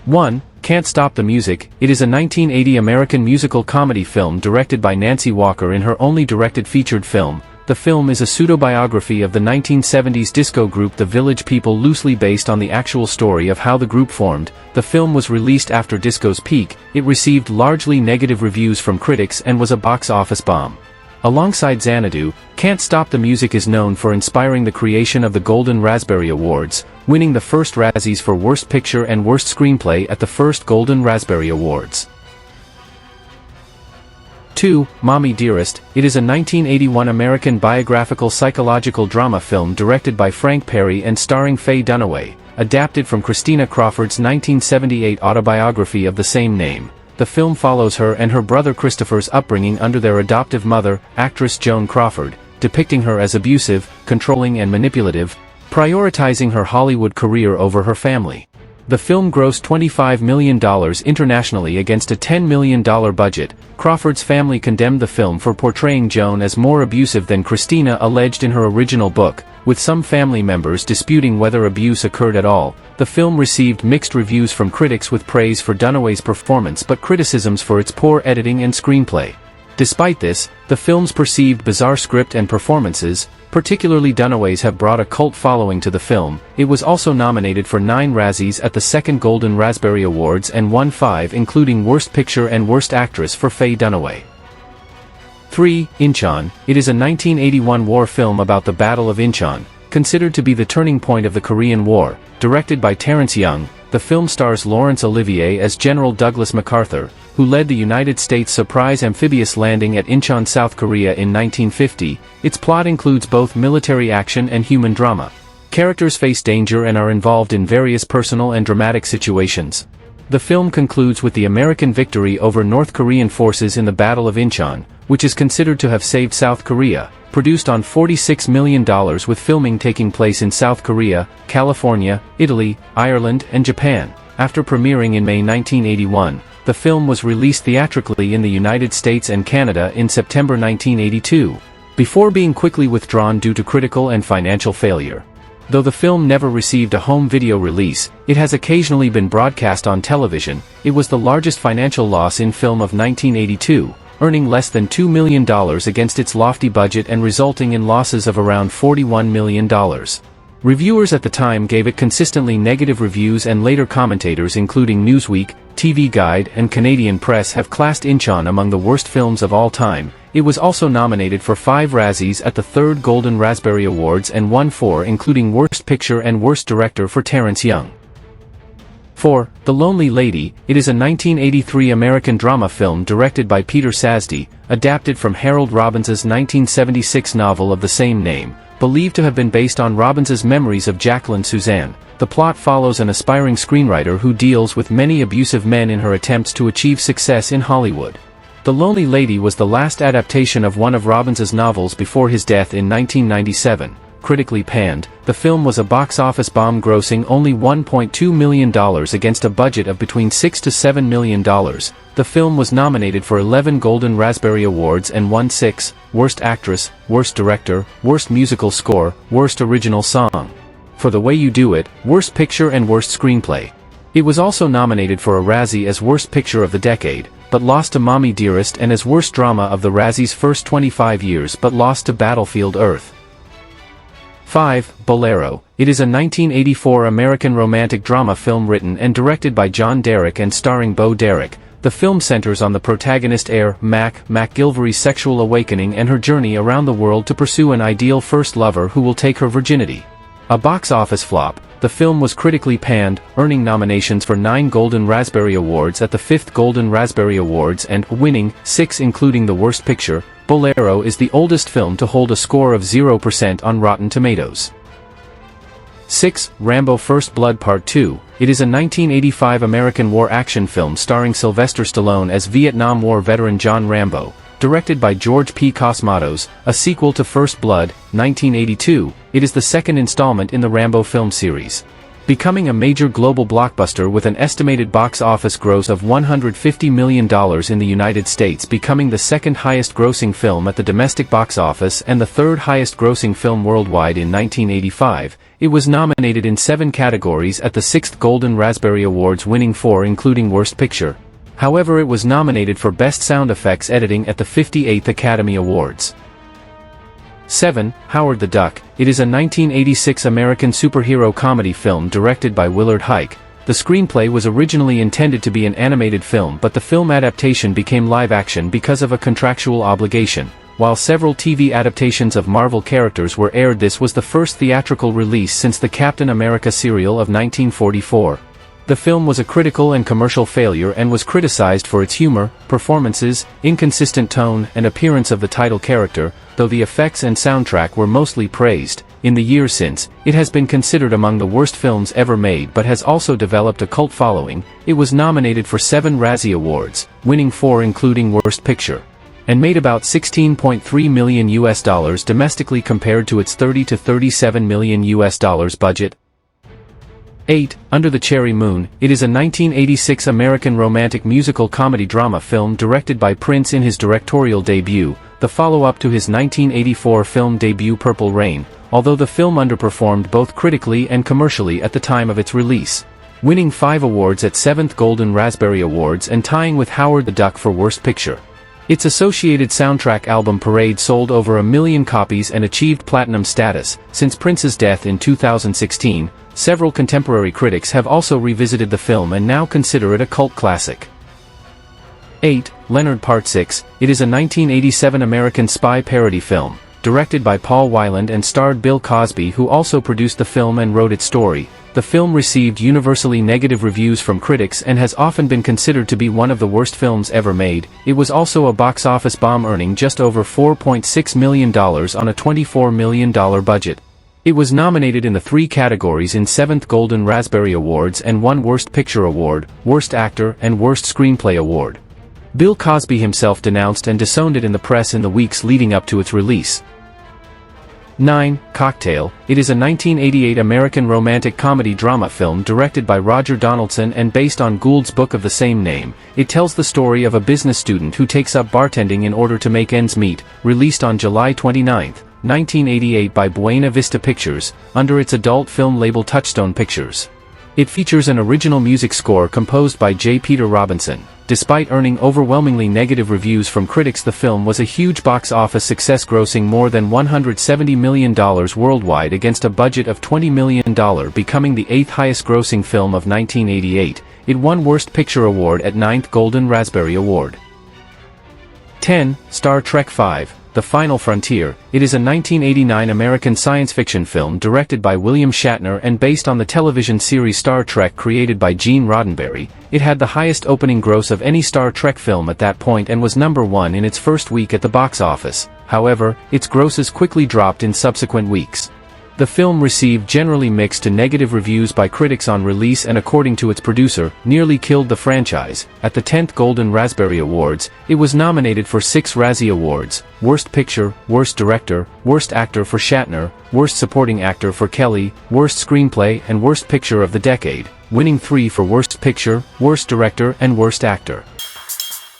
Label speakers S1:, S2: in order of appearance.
S1: 1. Can't Stop the Music. It is a 1980 American musical comedy film directed by Nancy Walker in her only directed featured film. The film is a pseudo-biography of the 1970s disco group The Village People, loosely based on the actual story of how the group formed. The film was released after disco's peak. It received largely negative reviews from critics and was a box office bomb. Alongside Xanadu, Can't Stop the Music is known for inspiring the creation of the Golden Raspberry Awards, winning the first Razzies for Worst Picture and Worst Screenplay at the first Golden Raspberry Awards. 2. Mommie Dearest. It is a 1981 American biographical psychological drama film directed by Frank Perry and starring Faye Dunaway, adapted from Christina Crawford's 1978 autobiography of the same name. The film follows her and her brother Christopher's upbringing under their adoptive mother, actress Joan Crawford, depicting her as abusive, controlling and manipulative, prioritizing her Hollywood career over her family. The film grossed $25 million internationally against a $10 million budget. Crawford's family condemned the film for portraying Joan as more abusive than Christina alleged in her original book, with some family members disputing whether abuse occurred at all. The film received mixed reviews from critics, with praise for Dunaway's performance but criticisms for its poor editing and screenplay. Despite this, the film's perceived bizarre script and performances, particularly Dunaway's, have brought a cult following to the film. It was also nominated for 9 Razzies at the second Golden Raspberry Awards and won 5, including Worst Picture and Worst Actress for Faye Dunaway. 3. Inchon. It is a 1981 war film about the Battle of Inchon, considered to be the turning point of the Korean War. Directed by Terrence Young, the film stars Laurence Olivier as General Douglas MacArthur, who led the United States surprise amphibious landing at Inchon, South Korea in 1950. Its plot includes both military action and human drama. Characters face danger and are involved in various personal and dramatic situations. The film concludes with the American victory over North Korean forces in the Battle of Inchon, which is considered to have saved South Korea. Produced on $46 million, with filming taking place in South Korea, California, Italy, Ireland, and Japan. After premiering in May 1981, the film was released theatrically in the United States and Canada in September 1982, before being quickly withdrawn due to critical and financial failure. Though the film never received a home video release, it has occasionally been broadcast on television. It was the largest financial loss in film of 1982, earning less than $2 million against its lofty budget and resulting in losses of around $41 million. Reviewers at the time gave it consistently negative reviews, and later commentators including Newsweek, TV Guide, and Canadian Press have classed Inchon among the worst films of all time. It was also nominated for 5 Razzies at the third Golden Raspberry Awards and won 4, including Worst Picture and Worst Director for Terrence Young. 4. The Lonely Lady. It is a 1983 American drama film directed by Peter Sasdy, adapted from Harold Robbins's 1976 novel of the same name, believed to have been based on Robbins's memories of Jacqueline Suzanne. The plot follows an aspiring screenwriter who deals with many abusive men in her attempts to achieve success in Hollywood. The Lonely Lady was the last adaptation of one of Robbins's novels before his death in 1997. Critically panned, the film was a box office bomb, grossing only $1.2 million against a budget of between $6 to $7 million. The film was nominated for 11 Golden Raspberry Awards and won 6: Worst Actress, Worst Director, Worst Musical Score, Worst Original Song. For The Way You Do It, Worst Picture and Worst Screenplay. It was also nominated for a Razzie as Worst Picture of the Decade, but lost to Mommie Dearest, and as Worst Drama of the Razzie's first 25 years, but lost to Battlefield Earth. 5. Bolero. It is a 1984 American romantic drama film written and directed by John Derek and starring Bo Derek. The film centers on the protagonist Mac McGilvery's sexual awakening and her journey around the world to pursue an ideal first lover who will take her virginity. A box office flop, the film was critically panned, earning nominations for 9 Golden Raspberry Awards at the 5th Golden Raspberry Awards and winning 6, including the Worst Picture. Bolero is the oldest film to hold a score of 0% on Rotten Tomatoes. 6. Rambo: First Blood Part 2. It is a 1985 American war action film starring Sylvester Stallone as Vietnam War veteran John Rambo, directed by George P. Cosmatos, a sequel to First Blood, 1982. It is the second installment in the Rambo film series. becoming a major global blockbuster with an estimated box office gross of $150 million in the United States, becoming the second highest grossing film at the domestic box office and the third highest grossing film worldwide in 1985. It was nominated in 7 categories at the 6th Golden Raspberry Awards, winning 4 including Worst Picture. However, it was nominated for Best Sound Effects Editing at the 58th Academy Awards. 7. Howard the Duck. It is a 1986 American superhero comedy film directed by Willard Huyck. The screenplay was originally intended to be an animated film, but the film adaptation became live action because of a contractual obligation. While several TV adaptations of Marvel characters were aired, this was the first theatrical release since the Captain America serial of 1944. The film was a critical and commercial failure and was criticized for its humor, performances, inconsistent tone, and appearance of the title character, though the effects and soundtrack were mostly praised. In the years since, it has been considered among the worst films ever made but has also developed a cult following. It was nominated for 7 Razzie Awards, winning 4 including Worst Picture, and made about $16.3 million domestically compared to its $30 to $37 million budget. 8. Under the Cherry Moon. It is a 1986 American romantic musical comedy drama film directed by Prince in his directorial debut, the follow-up to his 1984 film debut Purple Rain, although the film underperformed both critically and commercially at the time of its release, winning 5 awards at 7th Golden Raspberry Awards and tying with Howard the Duck for Worst Picture. Its associated soundtrack album Parade sold over 1 million copies and achieved platinum status. Since Prince's death in 2016, several contemporary critics have also revisited the film and now consider it a cult classic. 8. Leonard Part 6. It is a 1987 American spy parody film, directed by Paul Weiland and starred Bill Cosby, who also produced the film and wrote its story. The film received universally negative reviews from critics and has often been considered to be one of the worst films ever made. It was also a box office bomb, earning just over $4.6 million on a $24 million budget. It was nominated in the 3 categories in 7th Golden Raspberry Awards and won Worst Picture Award, Worst Actor, and Worst Screenplay Award. Bill Cosby himself denounced and disowned it in the press in the weeks leading up to its release. 9. Cocktail. It is a 1988 American romantic comedy drama film directed by Roger Donaldson and based on Gould's book of the same name. It tells the story of a business student who takes up bartending in order to make ends meet. Released on July 29, 1988 by Buena Vista Pictures, under its adult film label Touchstone Pictures. It features an original music score composed by J. Peter Robinson. Despite earning overwhelmingly negative reviews from critics, the film was a huge box office success, grossing more than $170 million worldwide against a budget of $20 million, becoming the 8th highest grossing film of 1988. It won Worst Picture Award at 9th Golden Raspberry Award. 10. Star Trek V. The Final Frontier. It is a 1989 American science fiction film directed by William Shatner and based on the television series Star Trek created by Gene Roddenberry. It had the highest opening gross of any Star Trek film at that point and was number 1 in its first week at the box office. However, its grosses quickly dropped in subsequent weeks. The film received generally mixed to negative reviews by critics on release and, according to its producer, nearly killed the franchise. At the 10th Golden Raspberry Awards, it was nominated for 6 Razzie Awards: Worst Picture, Worst Director, Worst Actor for Shatner, Worst Supporting Actor for Kelly, Worst Screenplay, and Worst Picture of the Decade, winning 3 for Worst Picture, Worst Director, and Worst Actor.